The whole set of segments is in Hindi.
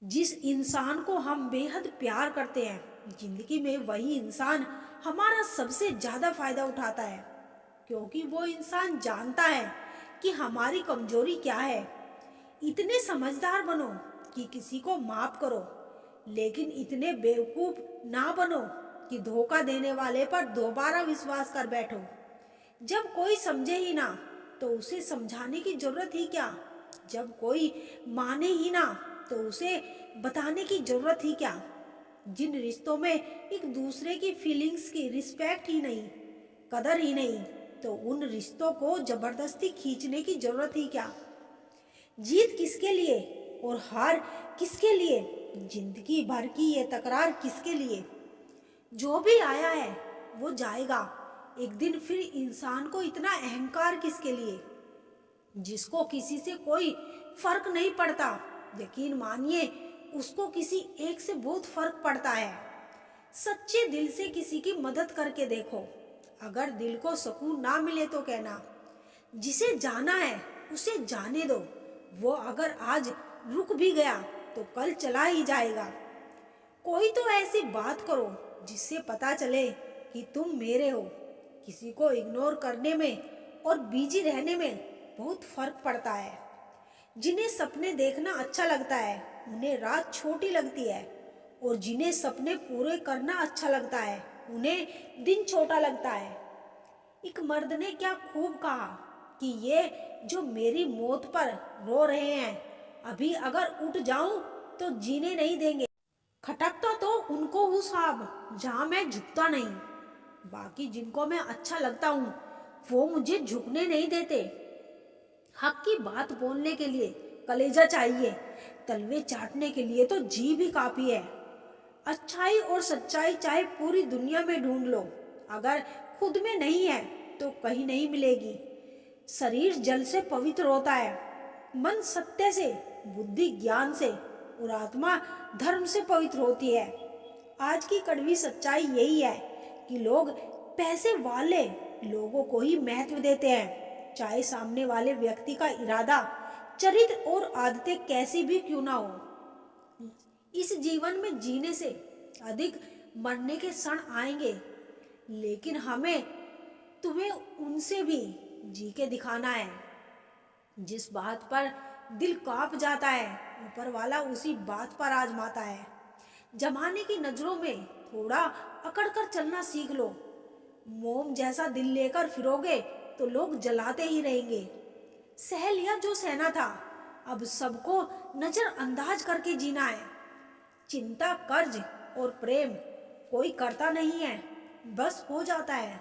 जिस इंसान को हम बेहद प्यार करते हैं, जिंदगी में वही इंसान हमारा सबसे ज्यादा फायदा उठाता है, क्योंकि वो इंसान जानता है कि हमारी कमजोरी क्या है। इतने समझदार बनो कि किसी को माफ करो, लेकिन इतने बेवकूफ ना बनो कि धोखा देने वाले पर दोबारा विश्वास कर बैठो। जब कोई समझे ही ना, तो उसे समझाने की जरूरत ही क्या। जब कोई माने ही ना, तो उसे बताने की जरूरत ही क्या। जिन रिश्तों में एक दूसरे की फीलिंग्स की रिस्पेक्ट ही नहीं, कदर ही नहीं, तो उन रिश्तों को जबरदस्ती खींचने की जरूरत ही क्या। जीत किसके लिए और हार किसके लिए, जिंदगी भर की ये तकरार किसके लिए। जो भी आया है वो जाएगा एक दिन, फिर इंसान को इतना अहंकार किसके लिए, जिसको किसी से कोई फर्क नहीं पड़ता। यकीन मानिए, उसको किसी एक से बहुत फर्क पड़ता है। सच्चे दिल से किसी की मदद करके देखो। अगर दिल को सुकून ना मिले तो कहना, जिसे जाना है उसे जाने दो। वो अगर आज रुक भी गया तो कल चला ही जाएगा। कोई तो ऐसी बात करो जिससे पता चले कि तुम मेरे हो। किसी को इग्नोर करने में और बिजी रहने में बहुत फर्क पड़ता है। जिन्हें सपने देखना अच्छा लगता है, उन्हें रात छोटी लगती है, और जिन्हें सपने पूरे करना अच्छा लगता है, उन्हें दिन छोटा लगता है। एक मर्द ने क्या खूब कहा कि ये जो मेरी मौत पर रो रहे हैं, अभी अगर उठ जाऊं तो जीने नहीं देंगे। खटकता तो उनको हूँ साहब, जहां मैं झुकता नहीं। बाकी जिनको मैं अच्छा लगता हूँ, वो मुझे झुकने नहीं देते। हक की बात बोलने के लिए कलेजा चाहिए, तलवे चाटने के लिए तो जी भी काफी है। अच्छाई और सच्चाई चाहे पूरी दुनिया में ढूंढ लो, अगर खुद में नहीं है तो कहीं नहीं मिलेगी। शरीर जल से पवित्र होता है, मन सत्य से, बुद्धि ज्ञान से, और आत्मा धर्म से पवित्र होती है। आज की कड़वी सच्चाई यही है कि लोग पैसे वाले लोगों को ही महत्व देते हैं, चाहे सामने वाले व्यक्ति का इरादा, चरित्र और आदतें कैसी भी क्यों ना हो। इस जीवन में जीने से अधिक मरने के क्षण आएंगे, लेकिन हमें तुम्हें उनसे भी जी के दिखाना है। जिस बात पर दिल कांप जाता है, ऊपर वाला उसी बात पर आजमाता है। जमाने की नजरों में थोड़ा अकड़ कर चलना सीख लो। मोम जैसा दिल लेकर फिरोगे तो लोग जलाते ही रहेंगे। सह लिया जो सहना था, अब सबको नजरअंदाज करके जीना है। चिंता, कर्ज और प्रेम कोई करता नहीं है, बस हो जाता है।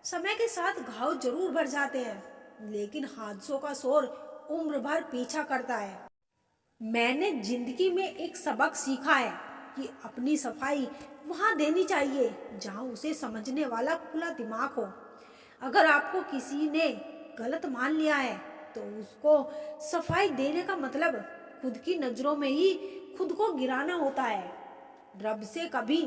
समय के साथ घाव जरूर भर जाते हैं, लेकिन हादसों का शोर उम्र भर पीछा करता है। मैंने जिंदगी में एक सबक सीखा है कि अपनी सफाई वहां देनी चाहिए जहां उसे समझने वाला खुला दिमाग हो। अगर आपको किसी ने गलत मान लिया है, तो उसको सफाई देने का मतलब खुद की नजरों में ही खुद को गिराना होता है। रब से कभी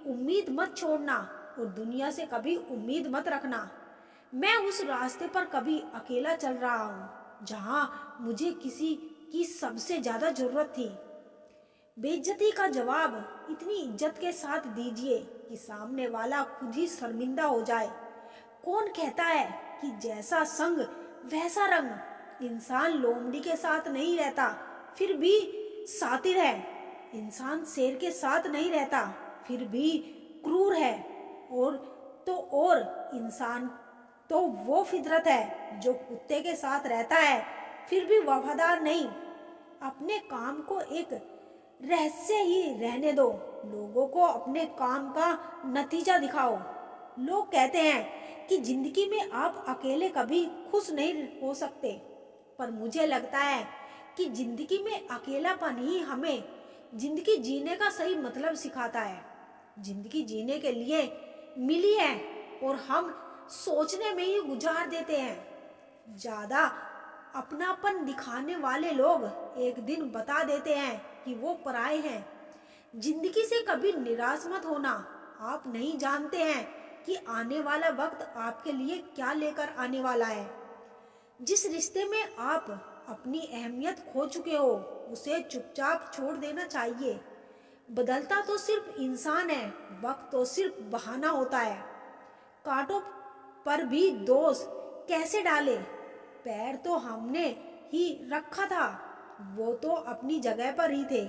उम्मीद मत छोड़ना और दुनिया से कभी उम्मीद मत रखना। मैं उस रास्ते पर कभी अकेला चल रहा हूँ जहाँ मुझे किसी की सबसे ज्यादा जरूरत थी। बेइज्जती का जवाब इतनी इज्जत के साथ दीजिए कि सामने वाला खुद ही शर्मिंदा हो जाए। कौन कहता है कि जैसा संग वैसा रंग। इंसान लोमड़ी के साथ नहीं रहता, फिर भी सातिर है। इंसान शेर के साथ नहीं रहता, फिर भी क्रूर है। और तो और इंसान तो वो फितरत है जो कुत्ते के साथ रहता है, फिर भी वफादार नहीं। अपने काम को एक रहस्य ही रहने दो। लोगों को अपने काम का नतीजा दिखाओ। लोग कहते हैं कि जिंदगी में आप अकेले कभी खुश नहीं हो सकते, पर मुझे लगता है कि जिंदगी में अकेलापन ही हमें जिंदगी जीने का सही मतलब सिखाता है। जिंदगी जीने के लिए मिली है और हम सोचने में ही गुजार देते हैं। ज्यादा अपनापन दिखाने वाले लोग एक दिन बता देते हैं कि वो पराए हैं। जिंदगी से कभी निराश मत होना। आप नहीं जानते हैं कि आने वाला वक्त आपके लिए क्या लेकर आने वाला है। जिस रिश्ते में आप अपनी अहमियत खो चुके हो, उसे चुपचाप छोड़ देना चाहिए। बदलता तो सिर्फ इंसान है, वक्त तो सिर्फ बहाना होता है। कांटों पर भी दोष कैसे डाले, पैर तो हमने ही रखा था, वो तो अपनी जगह पर ही थे।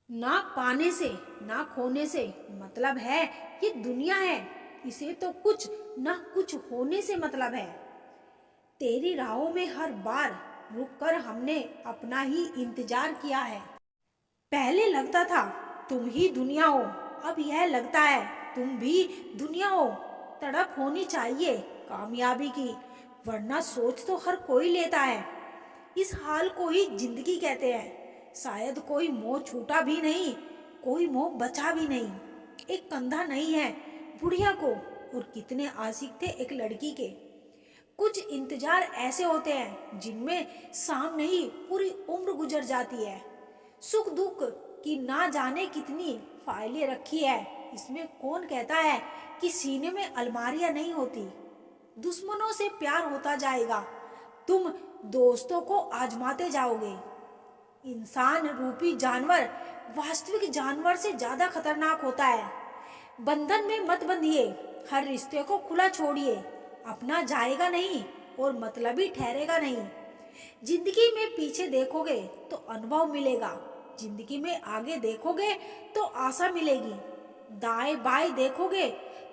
ना पाने से ना खोने से मतलब है, ये दुनिया है, इसे तो कुछ ना कुछ होने से मतलब है। तेरी राहों में हर बार रुककर हमने अपना ही इंतजार किया है। पहले लगता था तुम ही दुनिया हो, अब यह लगता है तुम भी दुनिया हो। तड़प होनी चाहिए कामयाबी की, वरना सोच तो हर कोई लेता है। इस हाल को ही जिंदगी कहते हैं। शायद कोई मोह छूटा भी नहीं, कोई मोह बचा भी नहीं। एक कंधा नहीं है बुढ़िया को, और कितने आशिक थे एक लड़की के। कुछ इंतजार ऐसे होते हैं जिनमें शाम नहीं पूरी उम्र गुजर जाती है। सुख दुख की ना जाने कितनी फाइलें रखी है, इसमें कौन कहता है कि सीने में अलमारियां नहीं होती। दुश्मनों से प्यार होता जाएगा, तुम दोस्तों को आजमाते जाओगे। इंसान रूपी जानवर वास्तविक जानवर से ज्यादा खतरनाक होता है। बंधन में मत बंधिए, हर रिश्ते को खुला छोड़िए। अपना जाएगा नहीं और मतलबी ठहरेगा नहीं। जिंदगी में पीछे देखोगे तो अनुभव मिलेगा, जिंदगी में आगे देखोगे तो आशा मिलेगी। दाएं बाएं देखोगे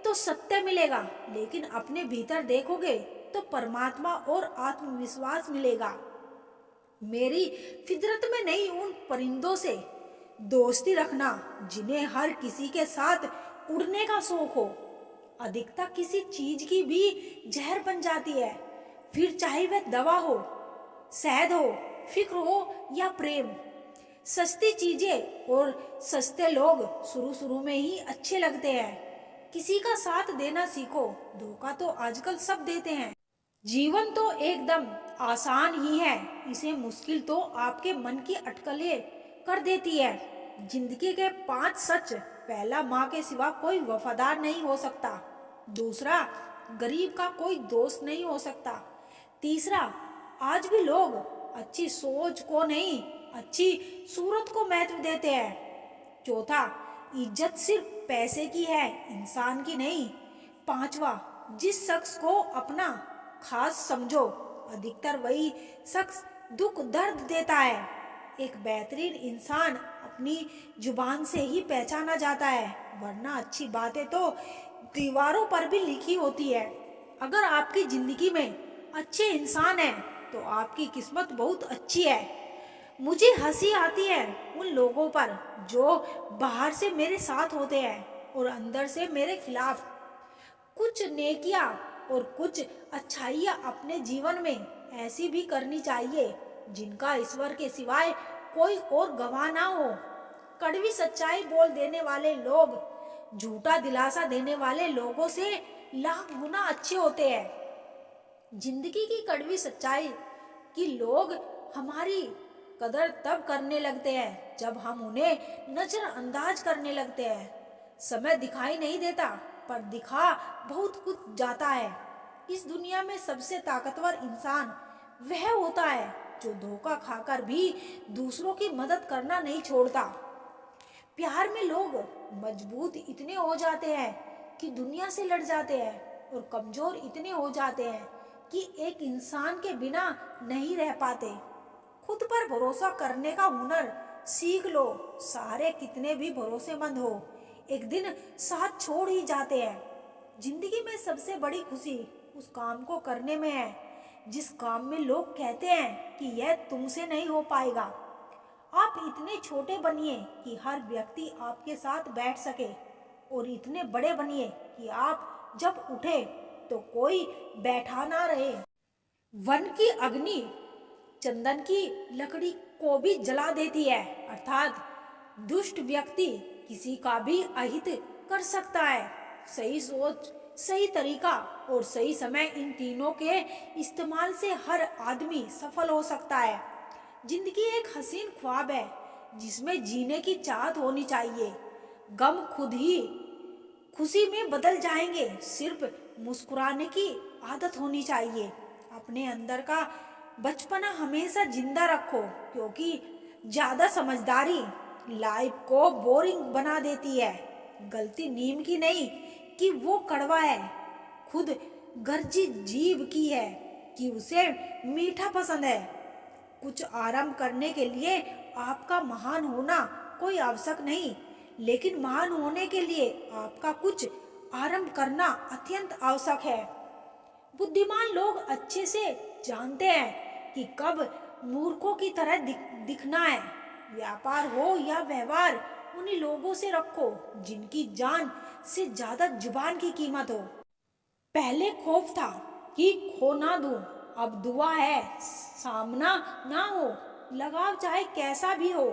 तो सत्य मिलेगा, लेकिन अपने भीतर देखोगे तो परमात्मा और आत्मविश्वास मिलेगा। मेरी फितरत में नहीं उन परिंदों से दोस्ती रखना जिन्हें हर किसी के साथ उड़ने का शौक हो। अधिकता किसी चीज की भी जहर बन जाती है, फिर चाहे वह दवा हो, शहद हो, फिक्र हो या प्रेम। सस्ती चीजें और सस्ते लोग शुरू शुरू में ही अच्छे लगते हैं। किसी का साथ देना सीखो, धोखा तो आजकल सब देते हैं। जीवन तो एकदम आसान ही है, इसे मुश्किल तो आपके मन की अटकलें कर देती है। जिंदगी के 5 सच। पहला, माँ के सिवा कोई वफादार नहीं हो सकता। दूसरा, गरीब का कोई दोस्त नहीं हो सकता। तीसरा, आज भी लोग अच्छी सोच को नहीं, अच्छी सूरत को महत्व देते हैं। चौथा, इज्जत सिर्फ पैसे की है, इंसान की नहीं। पांचवा, जिस शख्स को अपना खास समझो, अधिकतर वही शख्स दुख दर्द देता है। एक बेहतरीन इंसान अपनी जुबान से ही पहचाना जाता है, वरना अच्छी बातें तो दीवारों पर भी लिखी होती है। अगर आपकी जिंदगी में अच्छे इंसान हैं, तो आपकी किस्मत बहुत अच्छी है। मुझे हंसी आती है उन लोगों पर जो बाहर से मेरे साथ होते हैं और अंदर से मेरे खिलाफ। कुछ नेकियां और कुछ अच्छाइयां अपने जीवन में ऐसी भी करनी चाहिए जिनका ईश्वर के सिवाय कोई और गवाह ना हो। कड़वी सच्चाई बोल देने वाले लोग झूठा दिलासा देने वाले लोगों से लाख गुना अच्छे होते हैं। जिंदगी की कड़वी सच्चाई कि लोग हमारी कदर तब करने लगते हैं जब हम उन्हें नजरअंदाज करने लगते हैं। समय दिखाई नहीं देता, पर दिखा बहुत कुछ जाता है। इस दुनिया में सबसे ताकतवर इंसान वह होता है जो धोखा खाकर भी दूसरों की मदद करना नहीं छोड़ता। प्यार में लोग मजबूत इतने हो जाते हैं कि दुनिया से लड़ जाते हैं, और कमजोर इतने हो जाते हैं कि एक इंसान के बिना नहीं रह पाते। खुद पर भरोसा करने का हुनर सीख लो। सारे कितने भी भरोसेमंद हो, एक दिन साथ छोड़ ही जाते हैं। जिंदगी में सबसे बड़ी खुशी उस काम को करने में है जिस काम में लोग कहते हैं कि यह तुमसे नहीं हो पाएगा। आप इतने छोटे बनिए कि हर व्यक्ति आपके साथ बैठ सके, और इतने बड़े बनिए कि आप जब उठे तो कोई बैठा ना रहे। वन की अग्नि चंदन की लकड़ी को भी जला देती है, अर्थात दुष्ट व्यक्ति किसी का भी अहित कर सकता है। सही सोच, सही तरीका और सही समय, इन तीनों के इस्तेमाल से हर आदमी सफल हो सकता है। जिंदगी एक हसीन ख्वाब है जिसमें जीने की चाहत होनी चाहिए। गम खुद ही खुशी में बदल जाएंगे, सिर्फ मुस्कुराने की आदत होनी चाहिए। अपने अंदर का बचपना हमेशा जिंदा रखो, क्योंकि ज्यादा समझदारी लाइफ को बोरिंग बना देती है। गलती नीम की नहीं कि वो कड़वा है, खुद गर्जी जीव की है कि उसे मीठा पसंद है। कुछ आराम करने के लिए आपका महान होना कोई आवश्यक नहीं, लेकिन महान होने के लिए आपका कुछ आराम करना अत्यंत आवश्यक है। बुद्धिमान लोग अच्छे से जानते हैं कि कब मूर्खों की तरह दिखना है। व्यापार हो या व्यवहार, उन्हीं लोगों से रखो जिनकी जान से ज्यादा जुबान की कीमत हो। पहले खौफ था कि खो ना दूं, अब दुआ है सामना ना हो। लगाव चाहे कैसा भी हो,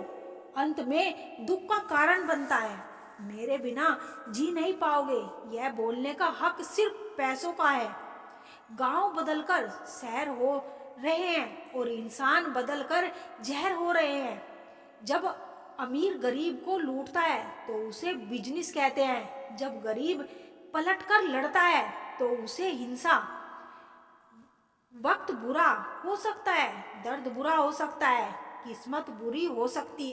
अंत में दुख का कारण बनता है। मेरे बिना जी नहीं पाओगे, यह बोलने का हक सिर्फ पैसों का है। गांव बदलकर शहर हो रहे हैं और इंसान बदलकर जहर हो रहे हैं। जब अमीर गरीब को लूटता है तो उसे बिजनेस कहते हैं, जब गरीब पलटकर लड़ता है तो उसे हिंसा। वक्त बुरा हो सकता है, दर्द बुरा हो सकता है, किस्मत बुरी हो सकती है।